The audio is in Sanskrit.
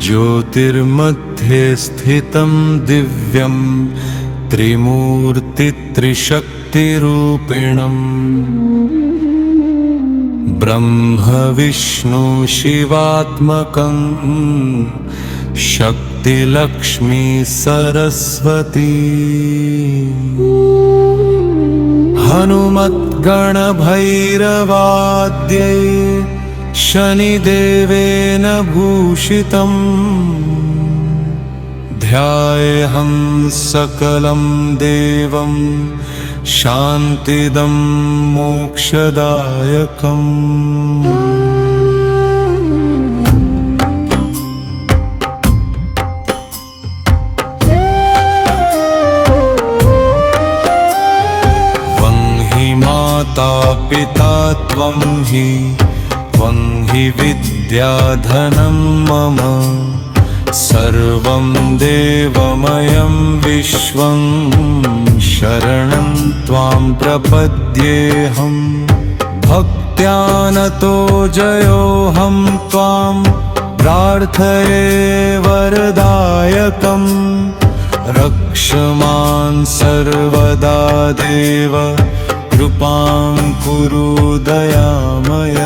ज्योतिर्मध्ये स्थितं दिव्यं त्रिमूर्तित्रिशक्तिरूपिणम् ब्रह्म विष्णु शिवात्मकं शक्तिलक्ष्मी सरस्वती। हनुमद्गणभैरवाद्यै शनिदेवेन भूषितम् ध्यायेऽहं सकलं देवं शान्तिदं मोक्षदायकम्। वंहि माता पिता त्वं हि विद्याधनं मम सर्वं देवमयं विश्वं शरणं त्वां प्रपद्येऽहं। भक्त्यानतो जयोऽहं त्वां प्रार्थये वरदायकं। रक्ष मां सर्वदा देव कृपां कुरु दयामय।